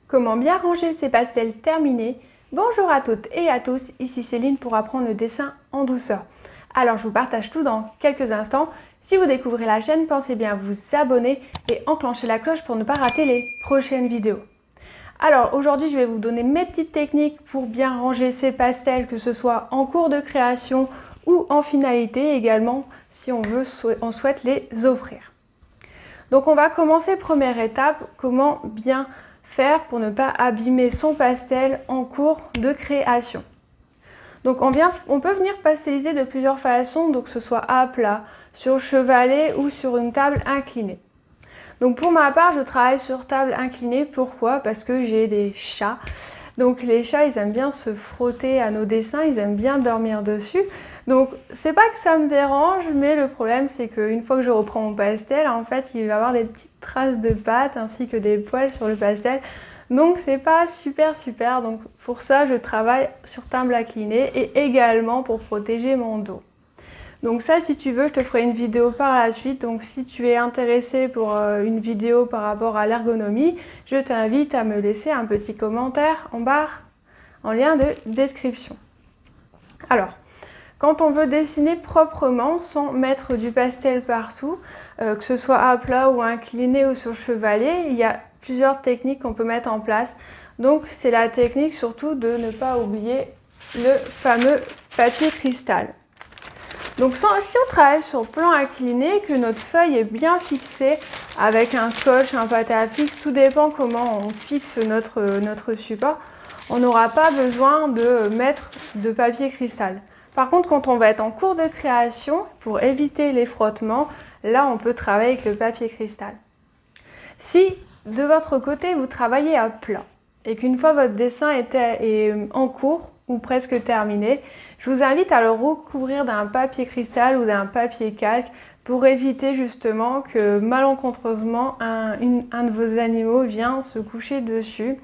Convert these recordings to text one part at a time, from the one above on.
Comment bien ranger ses pastels terminés? Bonjour à toutes et à tous, ici Céline pour apprendre le dessin en douceur. Alors je vous partage tout dans quelques instants. Si vous découvrez la chaîne, pensez bien à vous abonner et enclencher la cloche pour ne pas rater les prochaines vidéos. Alors aujourd'hui je vais vous donner mes petites techniques pour bien ranger ces pastels, que ce soit en cours de création ou en finalité également si on souhaite les offrir. Donc on va commencer première étape, comment bien faire pour ne pas abîmer son pastel en cours de création. Donc on peut venir pasteliser de plusieurs façons, donc que ce soit à plat, sur chevalet ou sur une table inclinée. Donc pour ma part, je travaille sur table inclinée. Pourquoi? Parce que j'ai des chats. Donc les chats, ils aiment bien se frotter à nos dessins, ils aiment bien dormir dessus. Donc c'est pas que ça me dérange, mais le problème c'est qu'une fois que je reprends mon pastel, en fait il va y avoir des petites traces de pâte ainsi que des poils sur le pastel. Donc c'est pas super, donc pour ça je travaille sur table inclinée et également pour protéger mon dos. Donc ça, si tu veux, je te ferai une vidéo par la suite. Donc si tu es intéressé pour une vidéo par rapport à l'ergonomie, je t'invite à me laisser un petit commentaire en barre en lien de description. Alors, quand on veut dessiner proprement sans mettre du pastel partout, que ce soit à plat ou incliné ou sur chevalet, il y a plusieurs techniques qu'on peut mettre en place. Donc c'est la technique surtout de ne pas oublier le fameux papier cristal. Donc si on travaille sur plan incliné, que notre feuille est bien fixée avec un scotch, un pâté à fixe, tout dépend comment on fixe notre support, on n'aura pas besoin de mettre de papier cristal. Par contre, quand on va être en cours de création, pour éviter les frottements, là on peut travailler avec le papier cristal. Si de votre côté vous travaillez à plat et qu'une fois votre dessin est en cours ou presque terminé, je vous invite à le recouvrir d'un papier cristal ou d'un papier calque pour éviter justement que malencontreusement un de vos animaux vienne se coucher dessus.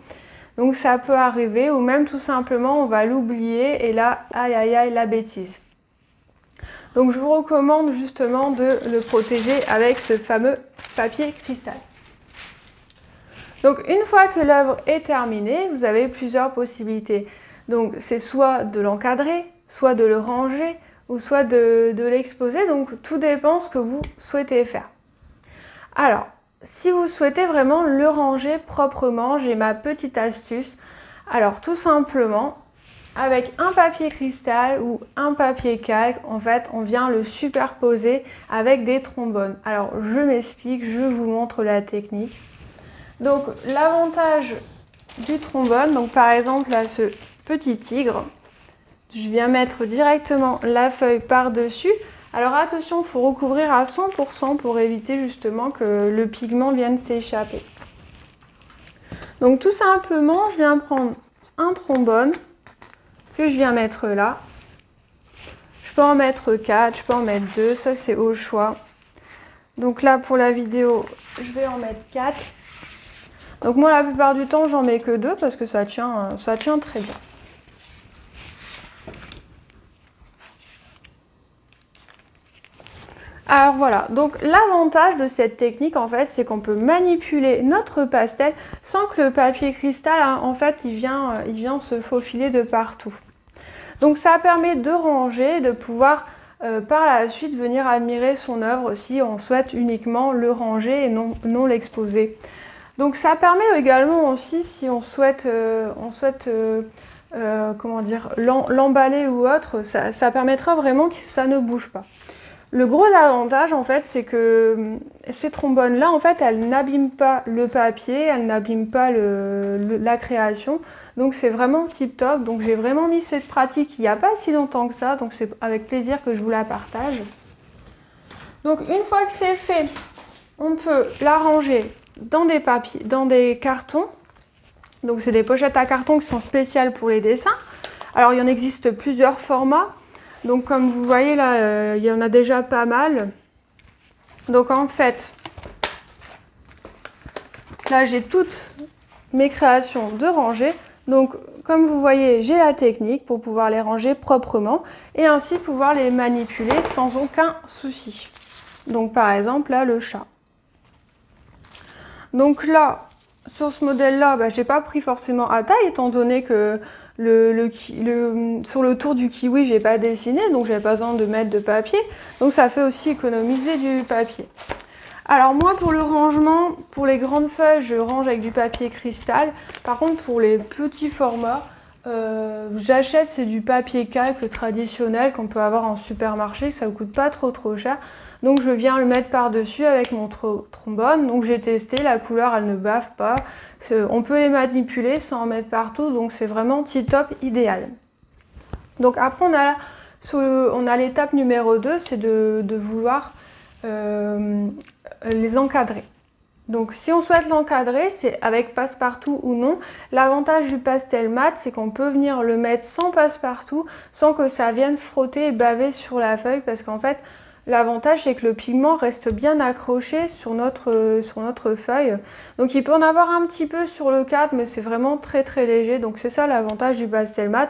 Donc ça peut arriver, ou même tout simplement on va l'oublier et là, aïe, la bêtise. Donc je vous recommande justement de le protéger avec ce fameux papier cristal. Donc une fois que l'œuvre est terminée, vous avez plusieurs possibilités. Donc c'est soit de l'encadrer, soit de le ranger, ou soit de l'exposer. Donc tout dépend ce que vous souhaitez faire. Alors, si vous souhaitez vraiment le ranger proprement, j'ai ma petite astuce. Alors tout simplement, avec un papier cristal ou un papier calque, en fait, on vient le superposer avec des trombones. Alors je m'explique, je vous montre la technique. Donc l'avantage du trombone, donc par exemple là ce petit tigre, je viens mettre directement la feuille par-dessus. Alors attention, il faut recouvrir à 100% pour éviter justement que le pigment vienne s'échapper. Donc tout simplement, je viens prendre un trombone que je viens mettre là. Je peux en mettre 4, je peux en mettre 2, ça c'est au choix. Donc là pour la vidéo, je vais en mettre 4. Donc moi la plupart du temps j'en mets que 2 parce que ça tient très bien. Alors voilà, donc l'avantage de cette technique en fait, c'est qu'on peut manipuler notre pastel sans que le papier cristal, en fait, il vient se faufiler de partout. Donc ça permet de ranger, de pouvoir par la suite venir admirer son œuvre si on souhaite uniquement le ranger et non l'exposer. Donc ça permet également aussi si on souhaite comment dire, l'emballer ou autre, ça permettra vraiment que ça ne bouge pas. Le gros avantage en fait, c'est que ces trombones là en fait, elles n'abîment pas le papier, elles n'abîment pas la création. Donc c'est vraiment tip top. Donc j'ai vraiment mis cette pratique il n'y a pas si longtemps que ça, donc c'est avec plaisir que je vous la partage. Donc une fois que c'est fait, on peut la ranger dans des cartons. Donc c'est des pochettes à carton qui sont spéciales pour les dessins. Alors il y en existe plusieurs formats. Donc comme vous voyez là, il y en a déjà pas mal. Donc en fait, là j'ai toutes mes créations de rangée. Donc comme vous voyez, j'ai la technique pour pouvoir les ranger proprement et ainsi pouvoir les manipuler sans aucun souci. Donc par exemple là, le chat. Donc là, sur ce modèle-là, bah, j'ai pas pris forcément à taille, étant donné que sur le tour du kiwi, j'ai pas dessiné, donc j'avais pas besoin de mettre de papier. Donc ça fait aussi économiser du papier. Alors moi, pour le rangement, pour les grandes feuilles, je range avec du papier cristal. Par contre, pour les petits formats, j'achète, c'est du papier calque traditionnel qu'on peut avoir en supermarché, ça ne coûte pas trop cher. Donc je viens le mettre par-dessus avec mon trombone. Donc j'ai testé, la couleur elle ne bave pas. On peut les manipuler sans en mettre partout, donc c'est vraiment tip-top idéal. Donc après on a l'étape numéro 2, c'est de vouloir les encadrer. Donc si on souhaite l'encadrer, c'est avec passe-partout ou non. L'avantage du pastel mat, c'est qu'on peut venir le mettre sans passe-partout, sans que ça vienne frotter et baver sur la feuille, parce qu'en fait, l'avantage, c'est que le pigment reste bien accroché sur notre feuille. Donc il peut en avoir un petit peu sur le cadre, mais c'est vraiment très léger. Donc c'est ça l'avantage du pastel mat.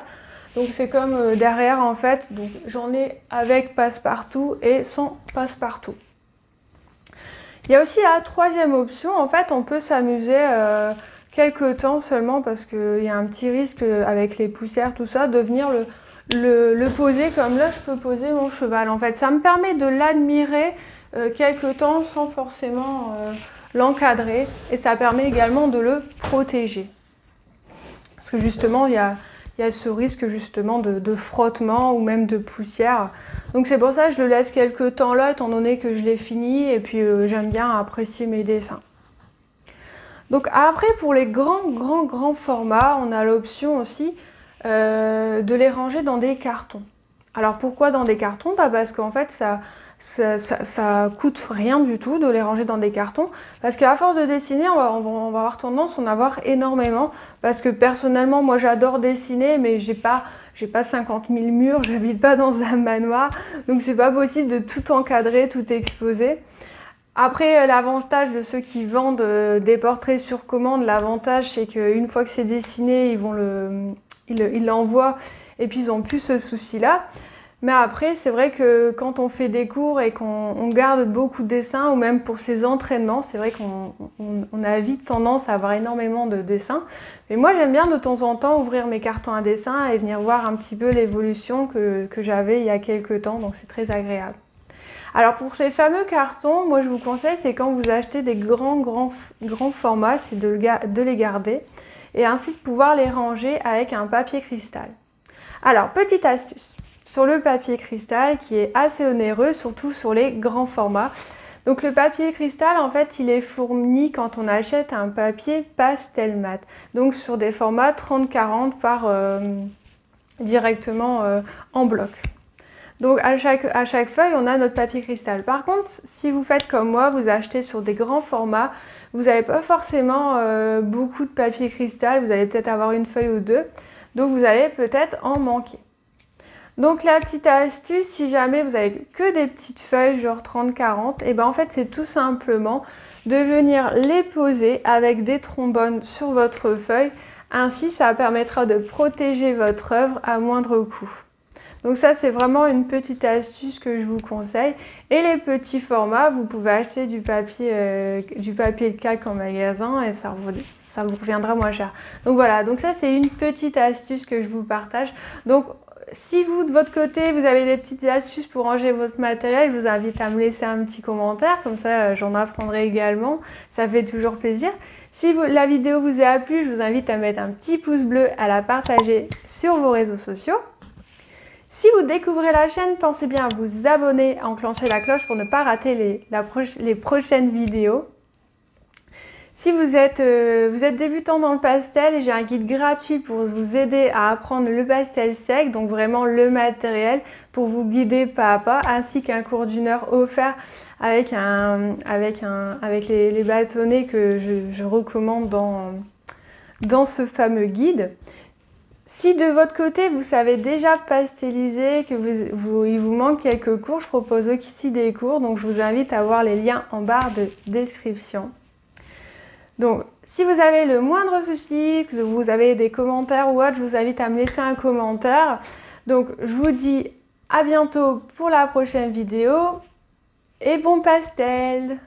Donc c'est comme derrière en fait, donc j'en ai avec passe-partout et sans passe-partout. Il y a aussi la troisième option, en fait on peut s'amuser quelques temps seulement parce qu'il y a un petit risque avec les poussières, tout ça, de venir le poser comme là je peux poser mon cheval. En fait ça me permet de l'admirer quelques temps sans forcément l'encadrer et ça permet également de le protéger. Parce que justement il y a ce risque justement de frottement ou même de poussière. Donc c'est pour ça que je le laisse quelques temps là, étant donné que je l'ai fini et puis j'aime bien apprécier mes dessins. Donc après, pour les grands formats, on a l'option aussi de les ranger dans des cartons. Alors pourquoi dans des cartons? Parce qu'en fait ça coûte rien du tout de les ranger dans des cartons, parce qu'à force de dessiner, on va avoir tendance à en avoir énormément, parce que personnellement, moi j'adore dessiner, mais j'ai pas 50 000 murs, j'habite pas dans un manoir, donc c'est pas possible de tout encadrer, tout exposer. Après, l'avantage de ceux qui vendent des portraits sur commande, l'avantage c'est qu'une fois que c'est dessiné, ils l'envoient et puis ils n'ont plus ce souci-là. Mais après, c'est vrai que quand on fait des cours et qu'on garde beaucoup de dessins, ou même pour ses entraînements, c'est vrai qu'on a vite tendance à avoir énormément de dessins. Mais moi, j'aime bien de temps en temps ouvrir mes cartons à dessin et venir voir un petit peu l'évolution que j'avais il y a quelques temps, donc c'est très agréable. Alors pour ces fameux cartons, moi je vous conseille, c'est quand vous achetez des grands formats, c'est de les garder et ainsi de pouvoir les ranger avec un papier cristal. Alors, petite astuce sur le papier cristal qui est assez onéreux, surtout sur les grands formats. Donc le papier cristal, en fait, il est fourni quand on achète un papier pastel mat. Donc sur des formats 30-40 directement en bloc. Donc à chaque feuille, on a notre papier cristal. Par contre, si vous faites comme moi, vous achetez sur des grands formats, vous n'avez pas forcément beaucoup de papier cristal, vous allez peut-être avoir une feuille ou deux, donc vous allez peut-être en manquer. Donc la petite astuce, si jamais vous avez que des petites feuilles, genre 30-40, et ben en fait c'est tout simplement de venir les poser avec des trombones sur votre feuille. Ainsi, ça permettra de protéger votre œuvre à moindre coût. Donc ça, c'est vraiment une petite astuce que je vous conseille. Et les petits formats, vous pouvez acheter du papier de calque en magasin et ça vous reviendra moins cher. Donc voilà, donc ça c'est une petite astuce que je vous partage. Donc si vous, de votre côté, vous avez des petites astuces pour ranger votre matériel, je vous invite à me laisser un petit commentaire, comme ça j'en apprendrai également, ça fait toujours plaisir. Si la vidéo vous a plu, je vous invite à mettre un petit pouce bleu, à la partager sur vos réseaux sociaux. Si vous découvrez la chaîne, pensez bien à vous abonner, à enclencher la cloche pour ne pas rater les prochaines vidéos. Si vous êtes débutant dans le pastel, j'ai un guide gratuit pour vous aider à apprendre le pastel sec, donc vraiment le matériel pour vous guider pas à pas, ainsi qu'un cours d'1 heure offert avec les bâtonnets que je recommande dans ce fameux guide. Si de votre côté vous savez déjà pasteliser, qu'il vous manque quelques cours, je propose aussi des cours, donc je vous invite à voir les liens en barre de description. Donc si vous avez le moindre souci, que vous avez des commentaires ou autre, je vous invite à me laisser un commentaire. Donc je vous dis à bientôt pour la prochaine vidéo et bon pastel!